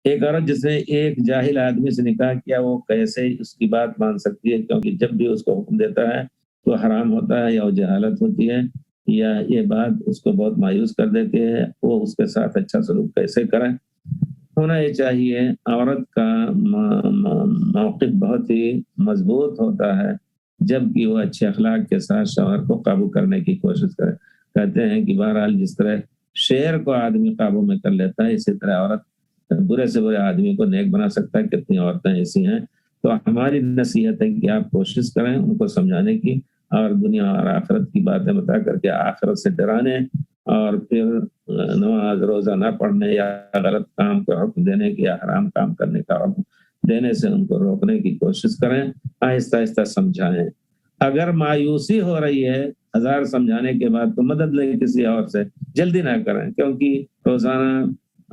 ایک عورت جس نے ایک جاہل آدمی سے نکاح کیا وہ کیسے اس کی بات مان سکتی ہے؟ کیونکہ جب بھی اس کو حکم دیتا ہے تو حرام ہوتا ہے یا وہ جہالت ہوتی ہے یا یہ بات اس کو بہت مایوس کر دیتی ہے، وہ اس کے ساتھ اچھا سلوک کیسے کریں؟ ہونا یہ چاہیے عورت کا موقف بہت ہی مضبوط ہوتا ہے جب کہ وہ اچھے اخلاق کے ساتھ شوہر کو قابو کرنے کی کوشش کرے۔ کہتے ہیں کہ بہرحال جس طرح شیر کو آدمی قابو میں کر لیتا ہے اسی طرح عورت برے سے برے آدمی کو نیک بنا سکتا ہے۔ کتنی عورتیں ایسی ہیں، تو ہماری نصیحت ہے کہ آپ کوشش کریں ان کو سمجھانے کی اور دنیا اور آخرت کی باتیں بتا کر کے آخرت سے ڈرانے اور پھر نماز روزہ نہ پڑھنے یا غلط کام کا حکم دینے کی یا حرام کام کرنے کا حکم دینے سے ان کو روکنے کی کوشش کریں، آہستہ آہستہ سمجھائیں۔ اگر مایوسی ہو رہی ہے ہزار سمجھانے کے بعد تو مدد لیں کسی اور سے، جلدی نہ کریں، کیونکہ روزانہ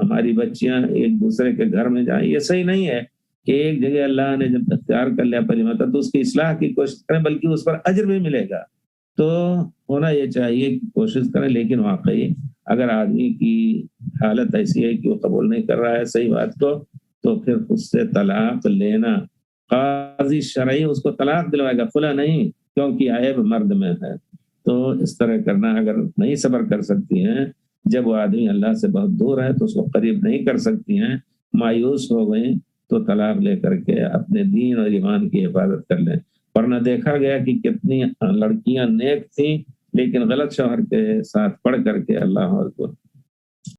ہماری بچیاں ایک دوسرے کے گھر میں جائیں، یہ صحیح نہیں ہے کہ ایک جگہ اللہ نے جب اختیار کر لیا پریمتا تو اس کی اصلاح کی کوشش کریں، بلکہ اس پر اجر بھی ملے گا۔ تو ہونا یہ چاہیے کہ کوشش کریں، لیکن واقعی اگر آدمی کی حالت ایسی ہے کہ وہ قبول نہیں کر رہا ہے صحیح بات کو تو پھر اس سے طلاق لینا، قاضی شرعی اس کو طلاق دلوائے گا، خلا نہیں، کیونکہ عیب مرد میں ہے۔ تو اس طرح کرنا، اگر نہیں صبر کر سکتی ہیں، جب وہ آدمی اللہ سے بہت دور ہے تو اس کو قریب نہیں کر سکتی ہیں، مایوس ہو گئیں تو طلاق لے کر کے اپنے دین اور ایمان کی حفاظت کر لیں۔ ورنہ دیکھا گیا کہ کتنی لڑکیاں نیک تھیں لیکن غلط شوہر کے ساتھ پڑھ کر کے اللہ کو